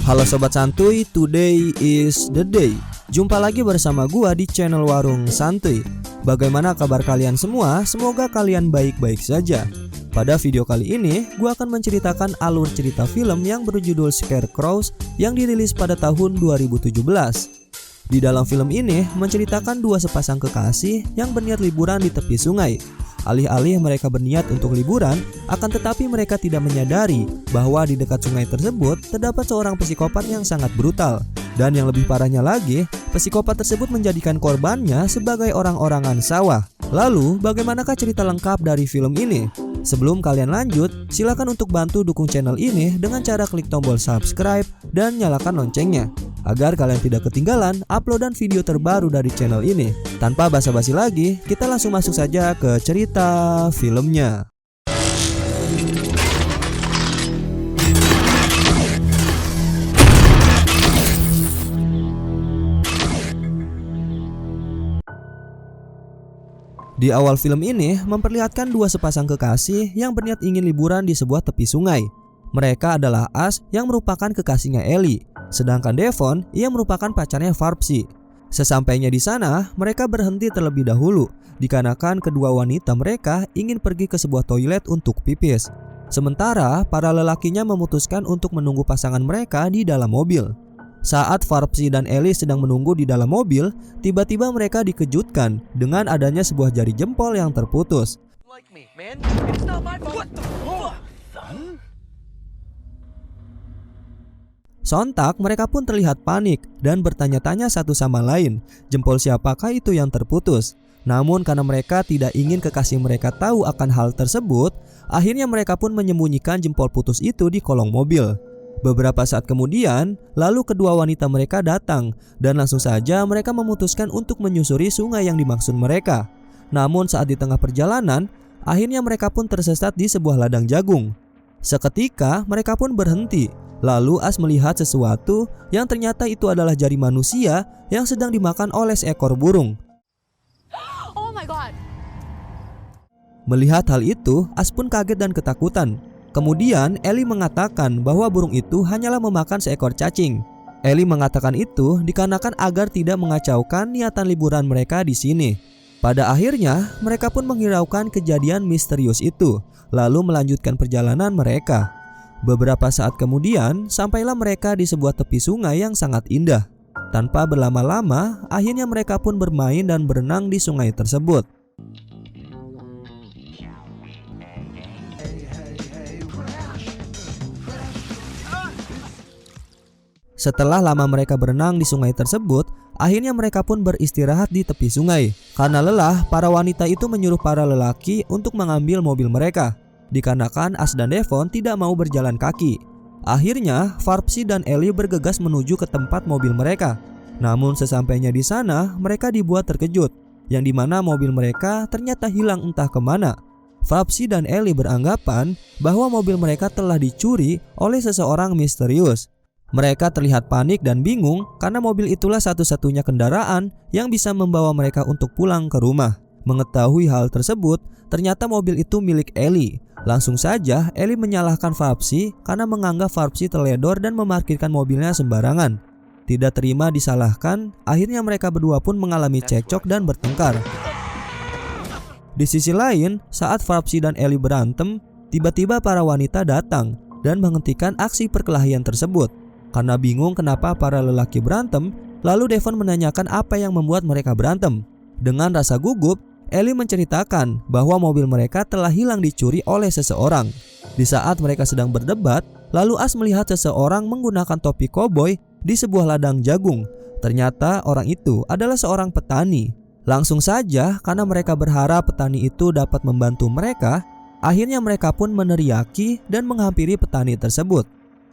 Halo Sobat Santuy, today is the day. Jumpa lagi bersama gua di channel Warung Santuy. Bagaimana kabar kalian semua? Semoga kalian baik-baik saja. Pada video kali ini, gua akan menceritakan alur cerita film yang berjudul Scarecrows yang dirilis pada tahun 2017. Di dalam film ini menceritakan dua sepasang kekasih yang berniat liburan di tepi sungai. Alih-alih mereka berniat untuk liburan, akan tetapi mereka tidak menyadari bahwa di dekat sungai tersebut terdapat seorang psikopat yang sangat brutal. Dan yang lebih parahnya lagi, psikopat tersebut menjadikan korbannya sebagai orang-orangan sawah. Lalu, bagaimanakah cerita lengkap dari film ini? Sebelum kalian lanjut, silakan untuk bantu dukung channel ini dengan cara klik tombol subscribe dan nyalakan loncengnya, agar kalian tidak ketinggalan uploadan video terbaru dari channel ini. Tanpa basa-basi lagi, kita langsung masuk saja ke cerita filmnya. Di awal film ini memperlihatkan dua sepasang kekasih yang berniat ingin liburan di sebuah tepi sungai. Mereka adalah Ash yang merupakan kekasihnya Ellie, sedangkan Devon yang merupakan pacarnya Farpsy. Sesampainya di sana, mereka berhenti terlebih dahulu dikarenakan kedua wanita mereka ingin pergi ke sebuah toilet untuk pipis. Sementara para lelakinya memutuskan untuk menunggu pasangan mereka di dalam mobil. Saat Farpsy dan Ellie sedang menunggu di dalam mobil, tiba-tiba mereka dikejutkan dengan adanya sebuah jari jempol yang terputus. Sontak mereka pun terlihat panik dan bertanya-tanya satu sama lain, jempol siapakah itu yang terputus. Namun karena mereka tidak ingin kekasih mereka tahu akan hal tersebut, akhirnya mereka pun menyembunyikan jempol putus itu di kolong mobil. Beberapa saat kemudian, lalu kedua wanita mereka datang dan langsung saja mereka memutuskan untuk menyusuri sungai yang dimaksud mereka. Namun saat di tengah perjalanan, akhirnya mereka pun tersesat di sebuah ladang jagung. Seketika mereka pun berhenti. Lalu Ash melihat sesuatu yang ternyata itu adalah jari manusia yang sedang dimakan oleh seekor burung. Oh my God. Melihat hal itu, Ash pun kaget dan ketakutan. Kemudian Ellie mengatakan bahwa burung itu hanyalah memakan seekor cacing. Ellie mengatakan itu dikarenakan agar tidak mengacaukan niatan liburan mereka di sini. Pada akhirnya mereka pun menghiraukan kejadian misterius itu, lalu melanjutkan perjalanan mereka. Beberapa saat kemudian sampailah mereka di sebuah tepi sungai yang sangat indah. Tanpa berlama-lama, akhirnya mereka pun bermain dan berenang di sungai tersebut. Setelah lama mereka berenang di sungai tersebut, akhirnya mereka pun beristirahat di tepi sungai. Karena lelah, para wanita itu menyuruh para lelaki untuk mengambil mobil mereka, dikarenakan Ash dan Devon tidak mau berjalan kaki. Akhirnya, Farpsy dan Ellie bergegas menuju ke tempat mobil mereka. Namun sesampainya di sana, mereka dibuat terkejut, yang dimana mobil mereka ternyata hilang entah kemana. Farpsy dan Ellie beranggapan bahwa mobil mereka telah dicuri oleh seseorang misterius. Mereka terlihat panik dan bingung karena mobil itulah satu-satunya kendaraan yang bisa membawa mereka untuk pulang ke rumah. Mengetahui hal tersebut, ternyata mobil itu milik Ellie. Langsung saja Ellie menyalahkan Farpsy karena menganggap Farpsy teledor dan memarkirkan mobilnya sembarangan. Tidak terima disalahkan, akhirnya mereka berdua pun mengalami cekcok dan bertengkar. Di sisi lain, saat Farpsy dan Ellie berantem, tiba-tiba para wanita datang dan menghentikan aksi perkelahian tersebut. Karena bingung kenapa para lelaki berantem, lalu Devon menanyakan apa yang membuat mereka berantem. Dengan rasa gugup, Ellie menceritakan bahwa mobil mereka telah hilang dicuri oleh seseorang. Di saat mereka sedang berdebat, lalu Ash melihat seseorang menggunakan topi koboi di sebuah ladang jagung. Ternyata orang itu adalah seorang petani. Langsung saja karena mereka berharap petani itu dapat membantu mereka, akhirnya mereka pun meneriaki dan menghampiri petani tersebut.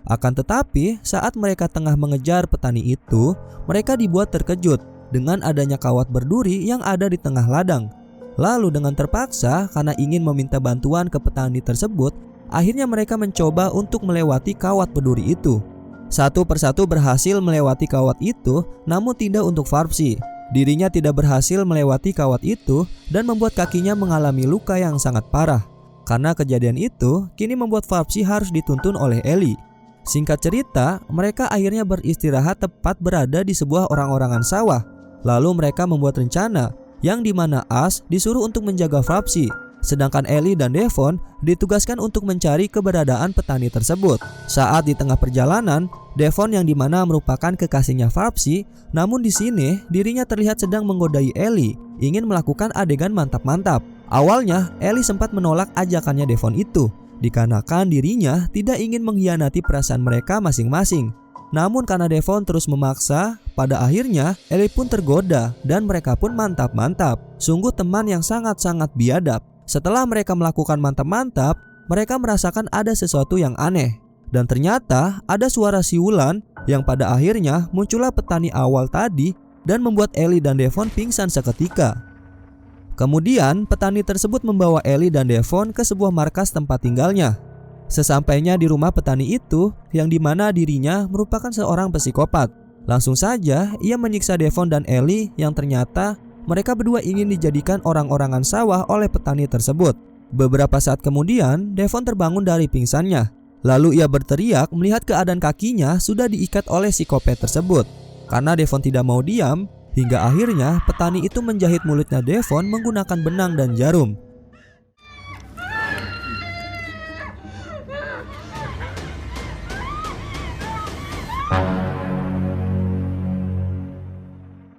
Akan tetapi saat mereka tengah mengejar petani itu, mereka dibuat terkejut dengan adanya kawat berduri yang ada di tengah ladang. Lalu dengan terpaksa karena ingin meminta bantuan ke petani tersebut, akhirnya mereka mencoba untuk melewati kawat berduri itu. Satu persatu berhasil melewati kawat itu, namun tidak untuk Farpsy. Dirinya tidak berhasil melewati kawat itu dan membuat kakinya mengalami luka yang sangat parah. Karena kejadian itu, kini membuat Farpsy harus dituntun oleh Ellie. Singkat cerita, mereka akhirnya beristirahat tepat berada di sebuah orang-orangan sawah. Lalu mereka membuat rencana yang dimana Ash disuruh untuk menjaga Farpsy, sedangkan Ellie dan Devon ditugaskan untuk mencari keberadaan petani tersebut. Saat di tengah perjalanan, Devon yang dimana merupakan kekasihnya Farpsy, namun di sini dirinya terlihat sedang menggodai Ellie, ingin melakukan adegan mantap-mantap. Awalnya Ellie sempat menolak ajakannya Devon itu, dikarenakan dirinya tidak ingin mengkhianati perasaan mereka masing-masing. Namun karena Devon terus memaksa, pada akhirnya Ellie pun tergoda dan mereka pun mantap-mantap. Sungguh teman yang sangat-sangat biadab. Setelah mereka melakukan mantap-mantap, mereka merasakan ada sesuatu yang aneh. Dan ternyata ada suara siulan yang pada akhirnya muncullah petani awal tadi dan membuat Ellie dan Devon pingsan seketika. Kemudian petani tersebut membawa Ellie dan Devon ke sebuah markas tempat tinggalnya. Sesampainya di rumah petani itu, yang dimana dirinya merupakan seorang psikopat, langsung saja ia menyiksa Devon dan Ellie yang ternyata mereka berdua ingin dijadikan orang-orangan sawah oleh petani tersebut. Beberapa saat kemudian Devon terbangun dari pingsannya. Lalu ia berteriak melihat keadaan kakinya sudah diikat oleh psikopat tersebut. Karena Devon tidak mau diam, hingga akhirnya petani itu menjahit mulutnya Devon menggunakan benang dan jarum.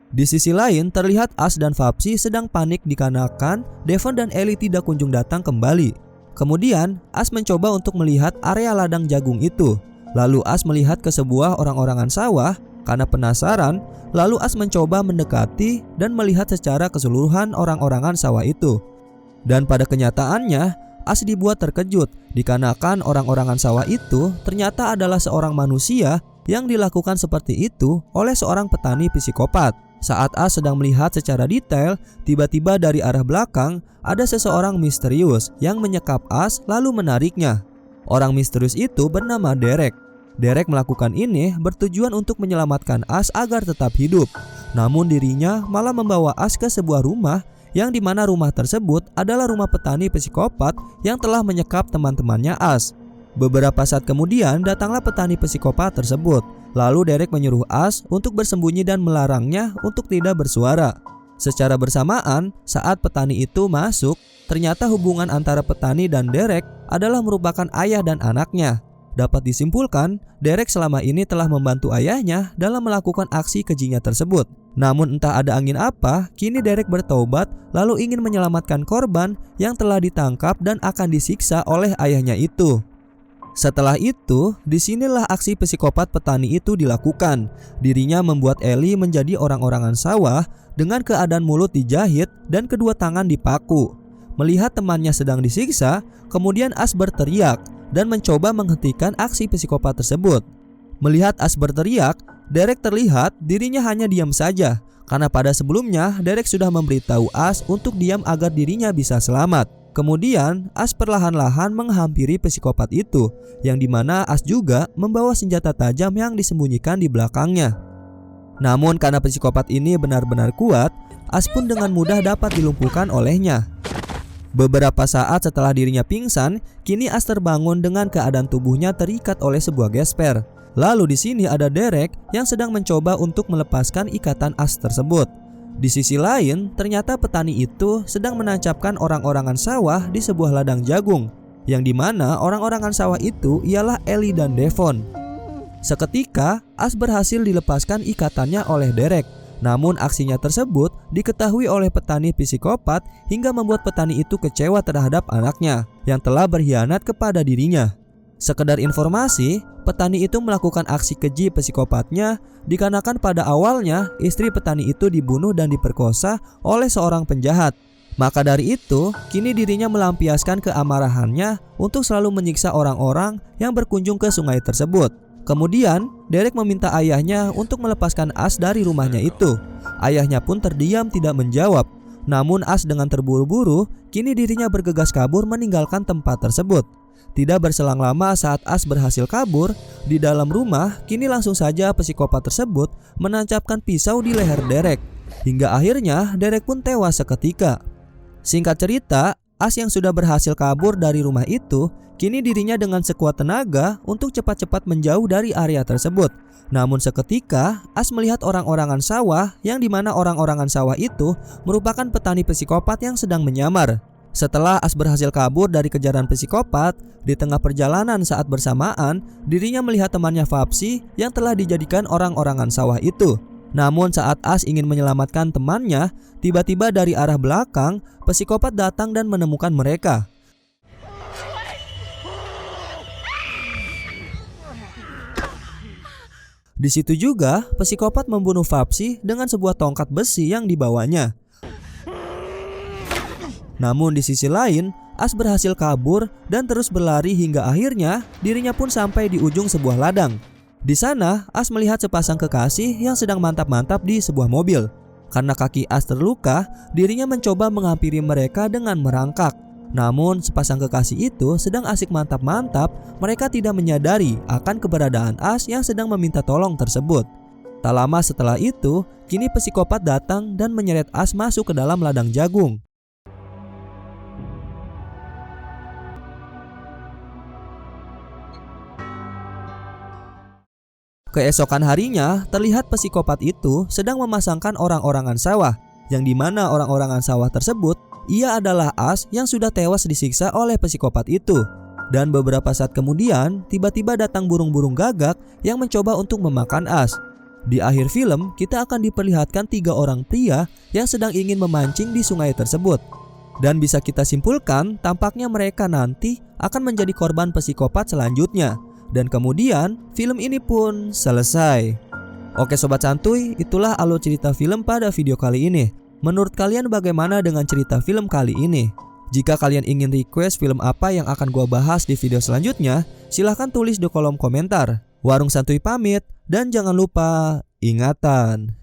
Di sisi lain terlihat Ash dan Farpsy sedang panik dikarenakan Devon dan Ellie tidak kunjung datang kembali. Kemudian Ash mencoba untuk melihat area ladang jagung itu. Lalu Ash melihat ke sebuah orang-orangan sawah. Karena penasaran, lalu Ash mencoba mendekati dan melihat secara keseluruhan orang-orangan sawah itu. Dan pada kenyataannya, Ash dibuat terkejut dikarenakan orang-orangan sawah itu ternyata adalah seorang manusia yang dilakukan seperti itu oleh seorang petani psikopat. Saat Ash sedang melihat secara detail, tiba-tiba dari arah belakang ada seseorang misterius yang menyekap Ash lalu menariknya. Orang misterius itu bernama Derek. Derek melakukan ini bertujuan untuk menyelamatkan Ash agar tetap hidup. Namun dirinya malah membawa Ash ke sebuah rumah yang dimana rumah tersebut adalah rumah petani psikopat yang telah menyekap teman-temannya Ash. Beberapa saat kemudian datanglah petani psikopat tersebut. Lalu Derek menyuruh Ash untuk bersembunyi dan melarangnya untuk tidak bersuara. Secara bersamaan saat petani itu masuk, ternyata hubungan antara petani dan Derek adalah merupakan ayah dan anaknya. Dapat disimpulkan, Derek selama ini telah membantu ayahnya dalam melakukan aksi kejinya tersebut. Namun entah ada angin apa, kini Derek bertaubat lalu ingin menyelamatkan korban yang telah ditangkap dan akan disiksa oleh ayahnya itu. Setelah itu, disinilah aksi psikopat petani itu dilakukan. Dirinya membuat Ellie menjadi orang-orangan sawah dengan keadaan mulut dijahit dan kedua tangan dipaku. Melihat temannya sedang disiksa, kemudian Ash berteriak dan mencoba menghentikan aksi psikopat tersebut. Melihat Ash berteriak, Derek terlihat dirinya hanya diam saja, karena pada sebelumnya Derek sudah memberitahu Ash untuk diam agar dirinya bisa selamat. Kemudian Ash perlahan-lahan menghampiri psikopat itu, yang dimana Ash juga membawa senjata tajam yang disembunyikan di belakangnya. Namun karena psikopat ini benar-benar kuat, Ash pun dengan mudah dapat dilumpuhkan olehnya. Beberapa saat setelah dirinya pingsan, kini Ash terbangun dengan keadaan tubuhnya terikat oleh sebuah gesper. Lalu di sini ada Derek yang sedang mencoba untuk melepaskan ikatan Ash tersebut. Di sisi lain, ternyata petani itu sedang menancapkan orang-orangan sawah di sebuah ladang jagung, yang dimana orang-orangan sawah itu ialah Ellie dan Devon. Seketika, Ash berhasil dilepaskan ikatannya oleh Derek. Namun aksinya tersebut diketahui oleh petani psikopat hingga membuat petani itu kecewa terhadap anaknya yang telah berkhianat kepada dirinya. Sekedar informasi, petani itu melakukan aksi keji psikopatnya dikarenakan pada awalnya istri petani itu dibunuh dan diperkosa oleh seorang penjahat. Maka dari itu, kini dirinya melampiaskan keamarahannya untuk selalu menyiksa orang-orang yang berkunjung ke sungai tersebut. Kemudian, Derek meminta ayahnya untuk melepaskan Ash dari rumahnya itu. Ayahnya pun terdiam tidak menjawab. Namun Ash dengan terburu-buru, kini dirinya bergegas kabur meninggalkan tempat tersebut. Tidak berselang lama saat Ash berhasil kabur, di dalam rumah kini langsung saja psikopat tersebut menancapkan pisau di leher Derek. Hingga akhirnya Derek pun tewas seketika. Singkat cerita, As yang sudah berhasil kabur dari rumah itu, kini dirinya dengan sekuat tenaga untuk cepat-cepat menjauh dari area tersebut. Namun seketika, As melihat orang-orangan sawah yang dimana orang-orangan sawah itu merupakan petani psikopat yang sedang menyamar. Setelah As berhasil kabur dari kejaran psikopat, di tengah perjalanan saat bersamaan, dirinya melihat temannya Vapsi yang telah dijadikan orang-orangan sawah itu. Namun saat As ingin menyelamatkan temannya, tiba-tiba dari arah belakang, psikopat datang dan menemukan mereka. Di situ juga, psikopat membunuh Vapsi dengan sebuah tongkat besi yang dibawanya. Namun di sisi lain, As berhasil kabur dan terus berlari hingga akhirnya dirinya pun sampai di ujung sebuah ladang. Di sana, As melihat sepasang kekasih yang sedang mantap-mantap di sebuah mobil. Karena kaki As terluka, dirinya mencoba menghampiri mereka dengan merangkak. Namun, sepasang kekasih itu sedang asik mantap-mantap, mereka tidak menyadari akan keberadaan As yang sedang meminta tolong tersebut. Tak lama setelah itu, kini psikopat datang dan menyeret As masuk ke dalam ladang jagung. Keesokan harinya, terlihat psikopat itu sedang memasangkan orang-orangan sawah, yang dimana orang-orangan sawah tersebut, ia adalah As yang sudah tewas disiksa oleh psikopat itu. Dan beberapa saat kemudian, tiba-tiba datang burung-burung gagak yang mencoba untuk memakan As. Di akhir film, kita akan diperlihatkan 3 orang pria yang sedang ingin memancing di sungai tersebut. Dan bisa kita simpulkan, tampaknya mereka nanti akan menjadi korban psikopat selanjutnya. Dan kemudian film ini pun selesai. Oke sobat santuy, itulah alur cerita film pada video kali ini. Menurut kalian bagaimana dengan cerita film kali ini? Jika kalian ingin request film apa yang akan gua bahas di video selanjutnya, silahkan tulis di kolom komentar. Warung Santuy pamit, dan jangan lupa ingatan.